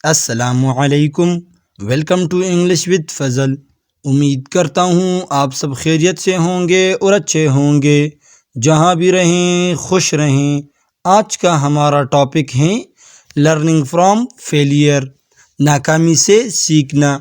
السلام علیکم، welcome to English with فضل۔ امید کرتا ہوں آپ سب خیریت سے ہوں گے اور اچھے ہوں گے، جہاں بھی رہیں خوش رہیں۔ آج کا ہمارا ٹاپک ہے لرننگ فرام فیلئر، ناکامی سے سیکھنا۔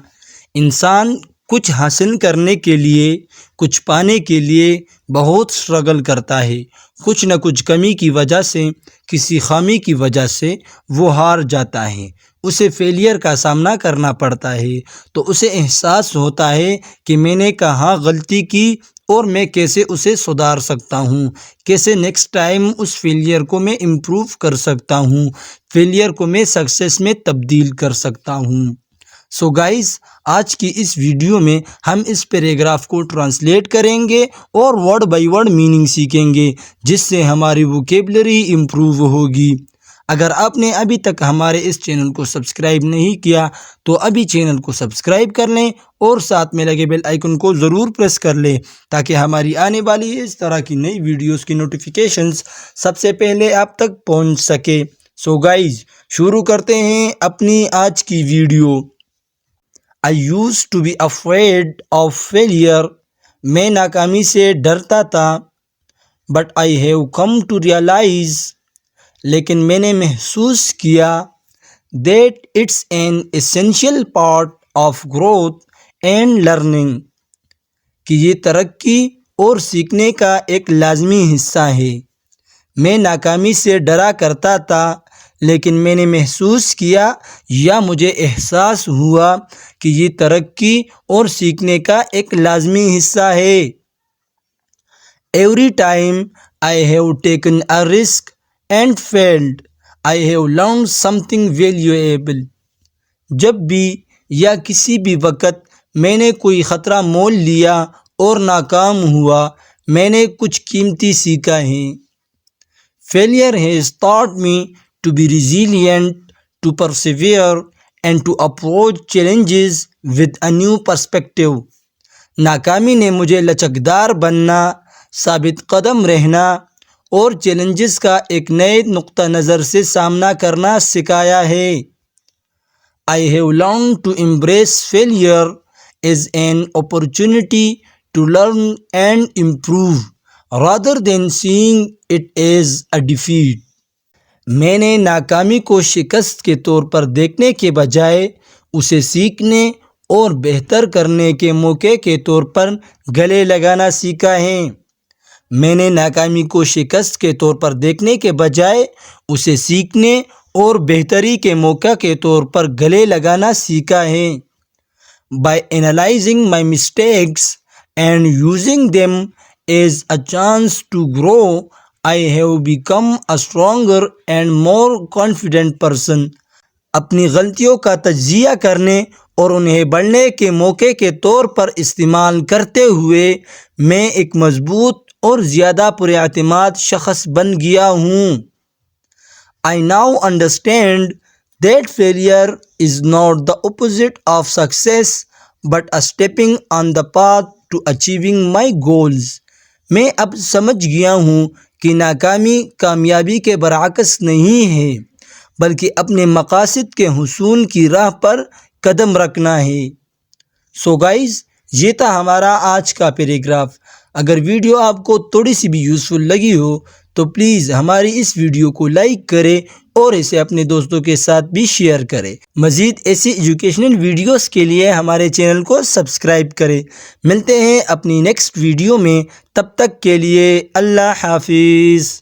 انسان کچھ حاصل کرنے کے لیے، کچھ پانے کے لیے بہت سٹرگل کرتا ہے۔ کچھ نہ کچھ کمی کی وجہ سے، کسی خامی کی وجہ سے وہ ہار جاتا ہے، اسے فیلئر کا سامنا کرنا پڑتا ہے، تو اسے احساس ہوتا ہے کہ میں نے کہاں غلطی کی اور میں کیسے اسے سدھار سکتا ہوں، کیسے نیکسٹ ٹائم اس فیلئر کو میں امپروو کر سکتا ہوں، فیلئر کو میں سکسیس میں تبدیل کر سکتا ہوں۔ سو گائز، آج کی اس ویڈیو میں ہم اس پیراگراف کو ٹرانسلیٹ کریں گے اور ورڈ بائی ورڈ میننگ سیکھیں گے، جس سے ہماری ووکیبلری امپروو ہوگی۔ اگر آپ نے ابھی تک ہمارے اس چینل کو سبسکرائب نہیں کیا تو ابھی چینل کو سبسکرائب کر لیں اور ساتھ میں لگے بیل آئیکن کو ضرور پریس کر لیں، تاکہ ہماری آنے والی اس طرح کی نئی ویڈیوز کی نوٹیفیکیشنز سب سے پہلے آپ تک پہنچ سکے۔ سو گائز، شروع کرتے ہیں اپنی آج کی video. I used to be afraid of failure. میں ناکامی سے ڈرتا تھا۔ But I have come to realize. لیکن میں نے محسوس کیا that it's an essential part of growth and learning. کہ یہ ترقی اور سیکھنے کا ایک لازمی حصہ ہے۔ میں ناکامی سے ڈرا کرتا تھا، لیکن میں نے محسوس کیا یا مجھے احساس ہوا کہ یہ ترقی اور سیکھنے کا ایک لازمی حصہ ہے۔ Every time I have taken a risk and failed, I have learned something valuable. جب بھی یا کسی بھی وقت میں نے کوئی خطرہ مول لیا اور ناکام ہوا، میں نے کچھ قیمتی سیکھا ہے۔ Failure has taught me to be resilient, to persevere, and to approach challenges with a new perspective. ناکامی نے مجھے لچکدار بننا، ثابت قدم رہنا اور چیلنجز کا ایک نئے نقطہ نظر سے سامنا کرنا سکھایا ہے۔ I have learned to embrace failure as an opportunity to learn and improve, rather than seeing it as a defeat. میں نے ناکامی کو شکست کے طور پر دیکھنے کے بجائے اسے سیکھنے اور بہتر کرنے کے موقع کے طور پر گلے لگانا سیکھا ہے۔ میں نے ناکامی کو شکست کے طور پر دیکھنے کے بجائے اسے سیکھنے اور بہتری کے موقع کے طور پر گلے لگانا سیکھا ہے۔ By analyzing my mistakes and using them as a chance to grow, I have become a stronger and more confident person. اپنی غلطیوں کا تجزیہ کرنے اور انہیں بڑھنے کے موقع کے طور پر استعمال کرتے ہوئے میں ایک مضبوط اور زیادہ پر اعتماد شخص بن گیا ہوں۔ I now understand that failure is not the opposite of success, but a stepping on the path to achieving my goals. میں اب سمجھ گیا ہوں کہ ناکامی کامیابی کے برعکس نہیں ہے، بلکہ اپنے مقاصد کے حصول کی راہ پر قدم رکھنا ہے۔ سو گائز، یہ تھا ہمارا آج کا پیراگراف۔ اگر ویڈیو آپ کو تھوڑی سی بھی یوزفل لگی ہو تو پلیز ہماری اس ویڈیو کو لائک کریں اور اسے اپنے دوستوں کے ساتھ بھی شیئر کریں۔ مزید ایسی ایجوکیشنل ویڈیوز کے لیے ہمارے چینل کو سبسکرائب کریں۔ ملتے ہیں اپنی نیکسٹ ویڈیو میں، تب تک کے لیے اللہ حافظ۔